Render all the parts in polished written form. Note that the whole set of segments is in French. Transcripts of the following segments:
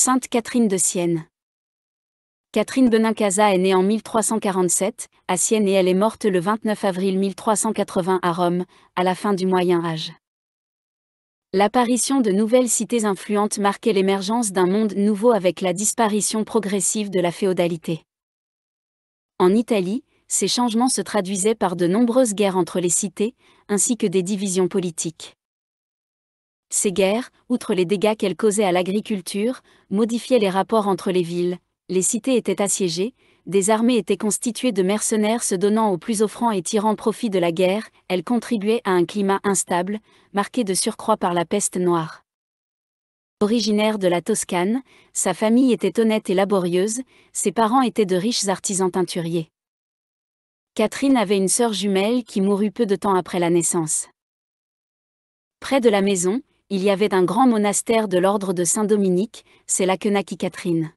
Sainte Catherine de Sienne. Catherine Benincasa est née en 1347, à Sienne et elle est morte le 29 avril 1380 à Rome, à la fin du Moyen Âge. L'apparition de nouvelles cités influentes marquait l'émergence d'un monde nouveau avec la disparition progressive de la féodalité. En Italie, ces changements se traduisaient par de nombreuses guerres entre les cités, ainsi que des divisions politiques. Ces guerres, outre les dégâts qu'elles causaient à l'agriculture, modifiaient les rapports entre les villes, les cités étaient assiégées, des armées étaient constituées de mercenaires se donnant au plus offrant et tirant profit de la guerre, elles contribuaient à un climat instable, marqué de surcroît par la peste noire. Originaire de la Toscane, sa famille était honnête et laborieuse, ses parents étaient de riches artisans teinturiers. Catherine avait une sœur jumelle qui mourut peu de temps après la naissance. Près de la maison, il y avait un grand monastère de l'ordre de Saint-Dominique, c'est là que naquit Catherine.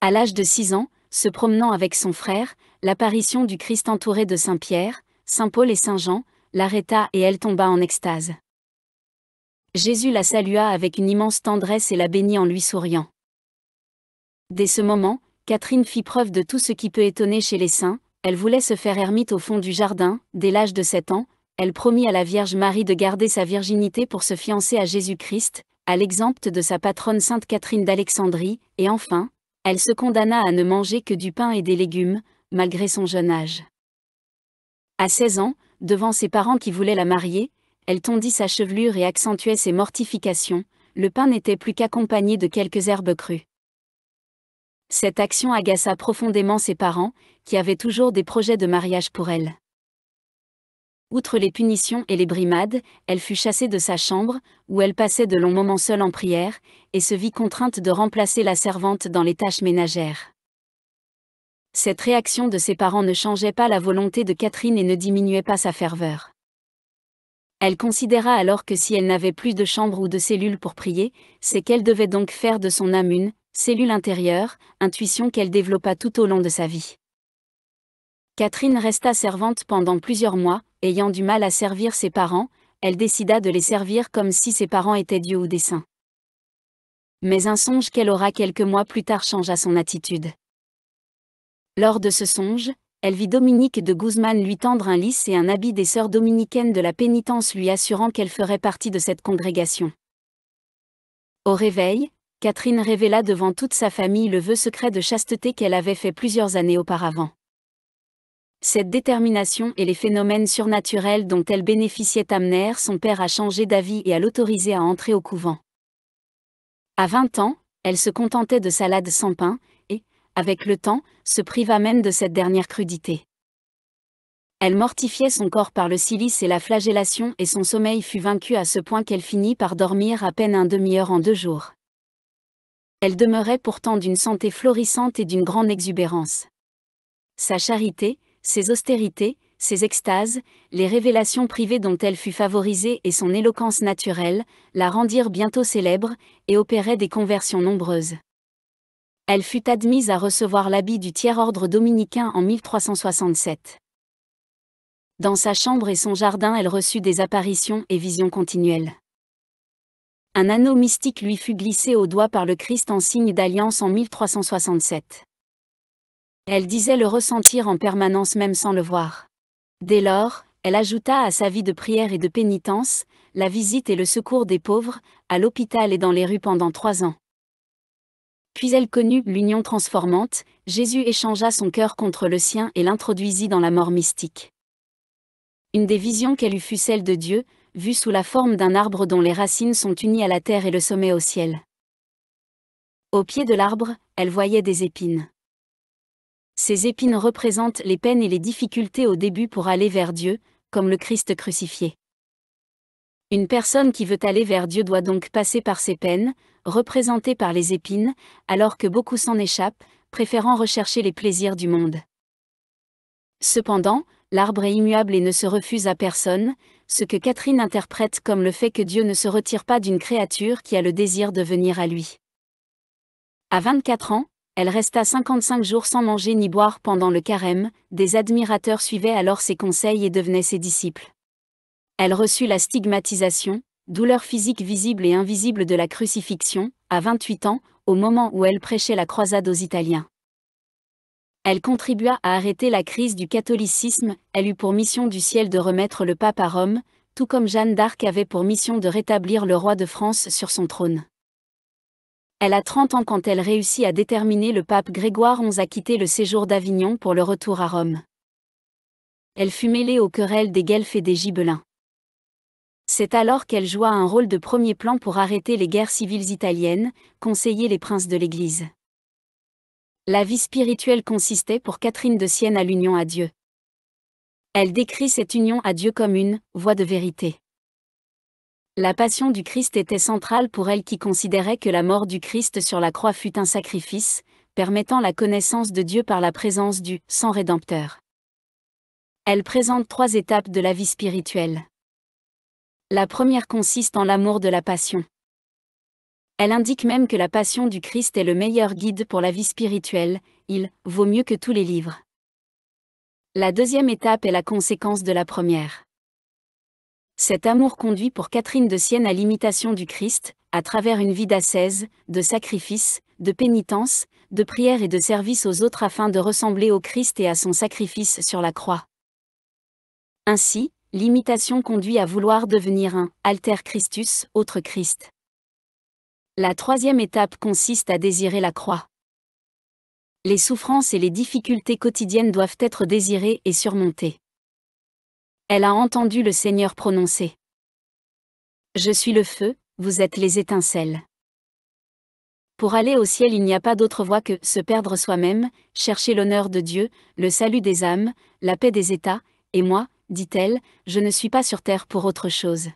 À l'âge de 6 ans, se promenant avec son frère, l'apparition du Christ entouré de Saint-Pierre, Saint-Paul et Saint-Jean, l'arrêta et elle tomba en extase. Jésus la salua avec une immense tendresse et la bénit en lui souriant. Dès ce moment, Catherine fit preuve de tout ce qui peut étonner chez les saints, elle voulait se faire ermite au fond du jardin, dès l'âge de 7 ans, elle promit à la Vierge Marie de garder sa virginité pour se fiancer à Jésus-Christ, à l'exemple de sa patronne Sainte Catherine d'Alexandrie, et enfin, elle se condamna à ne manger que du pain et des légumes, malgré son jeune âge. À 16 ans, devant ses parents qui voulaient la marier, elle tondit sa chevelure et accentuait ses mortifications, le pain n'était plus qu'accompagné de quelques herbes crues. Cette action agaça profondément ses parents, qui avaient toujours des projets de mariage pour elle. Outre les punitions et les brimades, elle fut chassée de sa chambre, où elle passait de longs moments seule en prière, et se vit contrainte de remplacer la servante dans les tâches ménagères. Cette réaction de ses parents ne changeait pas la volonté de Catherine et ne diminuait pas sa ferveur. Elle considéra alors que si elle n'avait plus de chambre ou de cellule pour prier, c'est qu'elle devait donc faire de son âme une cellule intérieure, intuition qu'elle développa tout au long de sa vie. Catherine resta servante pendant plusieurs mois, ayant du mal à servir ses parents, elle décida de les servir comme si ses parents étaient dieux ou des saints. Mais un songe qu'elle aura quelques mois plus tard changea son attitude. Lors de ce songe, elle vit Dominique de Guzman lui tendre un lys et un habit des sœurs dominicaines de la pénitence lui assurant qu'elle ferait partie de cette congrégation. Au réveil, Catherine révéla devant toute sa famille le vœu secret de chasteté qu'elle avait fait plusieurs années auparavant. Cette détermination et les phénomènes surnaturels dont elle bénéficiait amenèrent son père à changer d'avis et à l'autoriser à entrer au couvent. À 20 ans, elle se contentait de salades sans pain, et, avec le temps, se priva même de cette dernière crudité. Elle mortifiait son corps par le cilice et la flagellation et son sommeil fut vaincu à ce point qu'elle finit par dormir à peine une demi-heure en 2 jours. Elle demeurait pourtant d'une santé florissante et d'une grande exubérance. Sa charité, ses austérités, ses extases, les révélations privées dont elle fut favorisée et son éloquence naturelle, la rendirent bientôt célèbre, et opéraient des conversions nombreuses. Elle fut admise à recevoir l'habit du tiers-ordre dominicain en 1367. Dans sa chambre et son jardin elle reçut des apparitions et visions continuelles. Un anneau mystique lui fut glissé au doigt par le Christ en signe d'alliance en 1367. Elle disait le ressentir en permanence même sans le voir. Dès lors, elle ajouta à sa vie de prière et de pénitence, la visite et le secours des pauvres, à l'hôpital et dans les rues pendant 3 ans. Puis elle connut l'union transformante, Jésus échangea son cœur contre le sien et l'introduisit dans la mort mystique. Une des visions qu'elle eut fut celle de Dieu, vue sous la forme d'un arbre dont les racines sont unies à la terre et le sommet au ciel. Au pied de l'arbre, elle voyait des épines. Ces épines représentent les peines et les difficultés au début pour aller vers Dieu, comme le Christ crucifié. Une personne qui veut aller vers Dieu doit donc passer par ces peines, représentées par les épines, alors que beaucoup s'en échappent, préférant rechercher les plaisirs du monde. Cependant, l'arbre est immuable et ne se refuse à personne, ce que Catherine interprète comme le fait que Dieu ne se retire pas d'une créature qui a le désir de venir à lui. À 24 ans, elle resta 55 jours sans manger ni boire pendant le carême, des admirateurs suivaient alors ses conseils et devenaient ses disciples. Elle reçut la stigmatisation, douleur physique visible et invisible de la crucifixion, à 28 ans, au moment où elle prêchait la croisade aux Italiens. Elle contribua à arrêter la crise du catholicisme, elle eut pour mission du ciel de remettre le pape à Rome, tout comme Jeanne d'Arc avait pour mission de rétablir le roi de France sur son trône. Elle a 30 ans quand elle réussit à déterminer le pape Grégoire XI à quitter le séjour d'Avignon pour le retour à Rome. Elle fut mêlée aux querelles des Guelfes et des Gibelins. C'est alors qu'elle joua un rôle de premier plan pour arrêter les guerres civiles italiennes, conseiller les princes de l'Église. La vie spirituelle consistait pour Catherine de Sienne à l'union à Dieu. Elle décrit cette union à Dieu comme une « voie de vérité ». La passion du Christ était centrale pour elle qui considérait que la mort du Christ sur la croix fut un sacrifice, permettant la connaissance de Dieu par la présence du sang rédempteur. Elle présente 3 étapes de la vie spirituelle. La première consiste en l'amour de la passion. Elle indique même que la passion du Christ est le meilleur guide pour la vie spirituelle, il vaut mieux que tous les livres. La deuxième étape est la conséquence de la première. Cet amour conduit pour Catherine de Sienne à l'imitation du Christ, à travers une vie d'ascèse, de sacrifice, de pénitence, de prière et de service aux autres afin de ressembler au Christ et à son sacrifice sur la croix. Ainsi, l'imitation conduit à vouloir devenir un « alter Christus », autre Christ. La troisième étape consiste à désirer la croix. Les souffrances et les difficultés quotidiennes doivent être désirées et surmontées. Elle a entendu le Seigneur prononcer : « Je suis le feu, vous êtes les étincelles. » Pour aller au ciel, il n'y a pas d'autre voie que se perdre soi-même, chercher l'honneur de Dieu, le salut des âmes, la paix des États, et moi, dit-elle, je ne suis pas sur terre pour autre chose.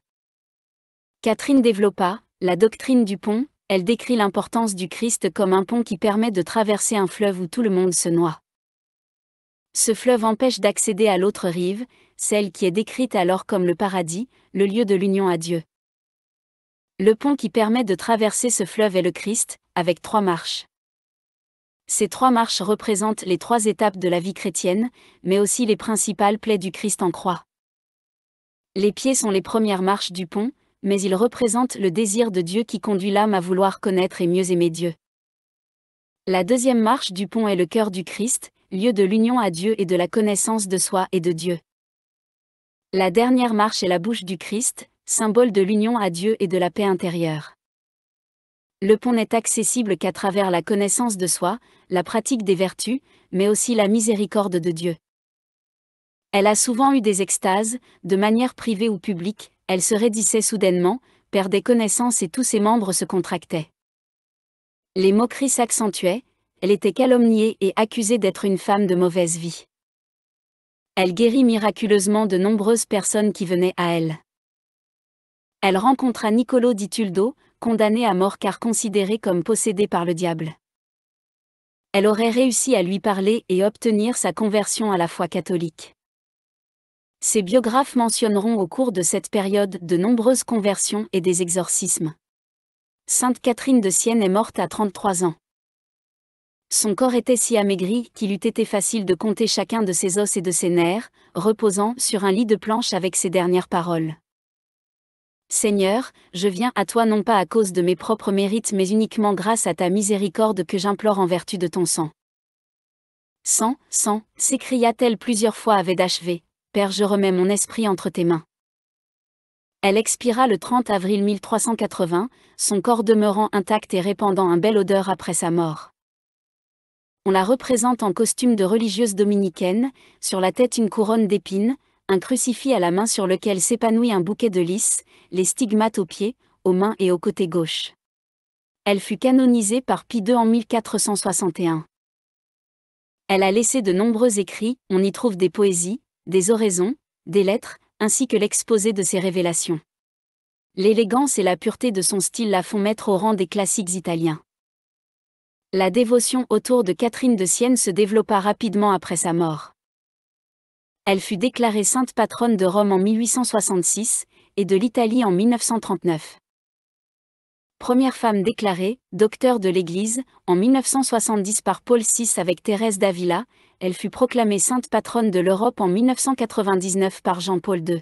Catherine développa la doctrine du pont. Elle décrit l'importance du Christ comme un pont qui permet de traverser un fleuve où tout le monde se noie. Ce fleuve empêche d'accéder à l'autre rive, celle qui est décrite alors comme le paradis, le lieu de l'union à Dieu. Le pont qui permet de traverser ce fleuve est le Christ, avec 3 marches. Ces 3 marches représentent les 3 étapes de la vie chrétienne, mais aussi les principales plaies du Christ en croix. Les pieds sont les premières marches du pont, mais ils représentent le désir de Dieu qui conduit l'âme à vouloir connaître et mieux aimer Dieu. La deuxième marche du pont est le cœur du Christ, lieu de l'union à Dieu et de la connaissance de soi et de Dieu. La dernière marche est la bouche du Christ, symbole de l'union à Dieu et de la paix intérieure. Le pont n'est accessible qu'à travers la connaissance de soi, la pratique des vertus, mais aussi la miséricorde de Dieu. Elle a souvent eu des extases, de manière privée ou publique. Elle se raidissait soudainement, perdait connaissance et tous ses membres se contractaient. Les moqueries s'accentuaient, elle était calomniée et accusée d'être une femme de mauvaise vie. Elle guérit miraculeusement de nombreuses personnes qui venaient à elle. Elle rencontra Niccolò di Tuldo, condamné à mort car considéré comme possédé par le diable. Elle aurait réussi à lui parler et obtenir sa conversion à la foi catholique. Ses biographes mentionneront au cours de cette période de nombreuses conversions et des exorcismes. Sainte Catherine de Sienne est morte à 33 ans. Son corps était si amaigri qu'il eût été facile de compter chacun de ses os et de ses nerfs, reposant sur un lit de planche avec ces dernières paroles. « Seigneur, je viens à toi non pas à cause de mes propres mérites mais uniquement grâce à ta miséricorde que j'implore en vertu de ton sang. » Sang, sang, s'écria-t-elle plusieurs fois avec d'achever. Père, je remets mon esprit entre tes mains. Elle expira le 30 avril 1380, son corps demeurant intact et répandant une belle odeur après sa mort. On la représente en costume de religieuse dominicaine, sur la tête une couronne d'épines, un crucifix à la main sur lequel s'épanouit un bouquet de lys, les stigmates aux pieds, aux mains et au côté gauche. Elle fut canonisée par Pie II en 1461. Elle a laissé de nombreux écrits, on y trouve des poésies, des oraisons, des lettres, ainsi que l'exposé de ses révélations. L'élégance et la pureté de son style la font mettre au rang des classiques italiens. La dévotion autour de Catherine de Sienne se développa rapidement après sa mort. Elle fut déclarée sainte patronne de Rome en 1866 et de l'Italie en 1939. Première femme déclarée, docteur de l'Église, en 1970 par Paul VI avec Thérèse d'Avila, elle fut proclamée sainte patronne de l'Europe en 1999 par Jean-Paul II.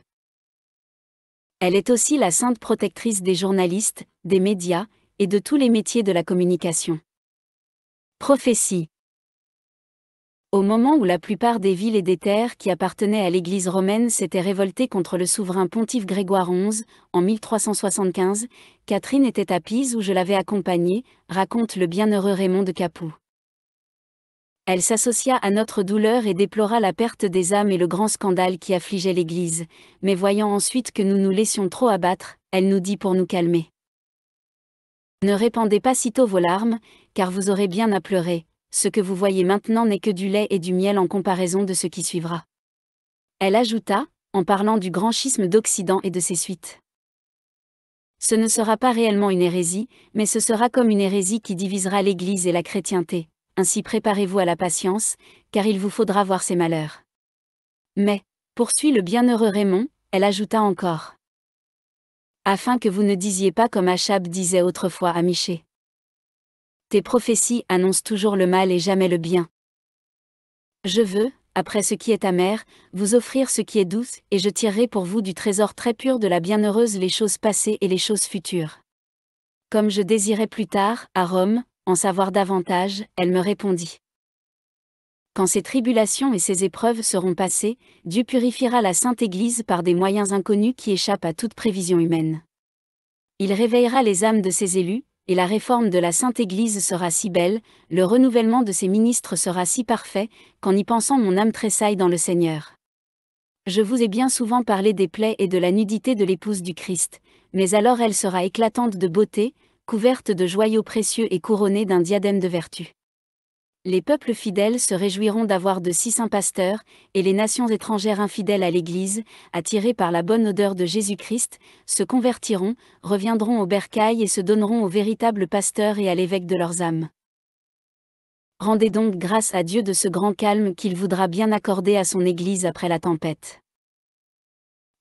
Elle est aussi la sainte protectrice des journalistes, des médias, et de tous les métiers de la communication. Prophétie. Au moment où la plupart des villes et des terres qui appartenaient à l'Église romaine s'étaient révoltées contre le souverain pontife Grégoire XI, en 1375, Catherine était à Pise où je l'avais accompagnée, raconte le bienheureux Raymond de Capoue. Elle s'associa à notre douleur et déplora la perte des âmes et le grand scandale qui affligeait l'Église, mais voyant ensuite que nous nous laissions trop abattre, elle nous dit pour nous calmer. Ne répandez pas sitôt vos larmes, car vous aurez bien à pleurer. Ce que vous voyez maintenant n'est que du lait et du miel en comparaison de ce qui suivra. Elle ajouta, en parlant du grand schisme d'Occident et de ses suites. Ce ne sera pas réellement une hérésie, mais ce sera comme une hérésie qui divisera l'Église et la chrétienté. Ainsi préparez-vous à la patience, car il vous faudra voir ses malheurs. Mais, poursuit le bienheureux Raymond, elle ajouta encore. Afin que vous ne disiez pas comme Achab disait autrefois à Michée. Tes prophéties annoncent toujours le mal et jamais le bien. Je veux, après ce qui est amer, vous offrir ce qui est doux, et je tirerai pour vous du trésor très pur de la bienheureuse les choses passées et les choses futures. Comme je désirais plus tard, à Rome, en savoir davantage, elle me répondit. Quand ces tribulations et ces épreuves seront passées, Dieu purifiera la Sainte Église par des moyens inconnus qui échappent à toute prévision humaine. Il réveillera les âmes de ses élus, et la réforme de la Sainte Église sera si belle, le renouvellement de ses ministres sera si parfait, qu'en y pensant mon âme tressaille dans le Seigneur. Je vous ai bien souvent parlé des plaies et de la nudité de l'épouse du Christ, mais alors elle sera éclatante de beauté, couverte de joyaux précieux et couronnée d'un diadème de vertu. Les peuples fidèles se réjouiront d'avoir de si saints pasteurs, et les nations étrangères infidèles à l'Église, attirées par la bonne odeur de Jésus-Christ, se convertiront, reviendront au bercail et se donneront au véritable pasteur et à l'évêque de leurs âmes. Rendez donc grâce à Dieu de ce grand calme qu'il voudra bien accorder à son Église après la tempête.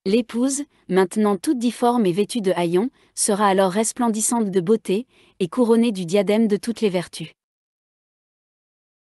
L'épouse, maintenant toute difforme et vêtue de haillons, sera alors resplendissante de beauté, et couronnée du diadème de toutes les vertus.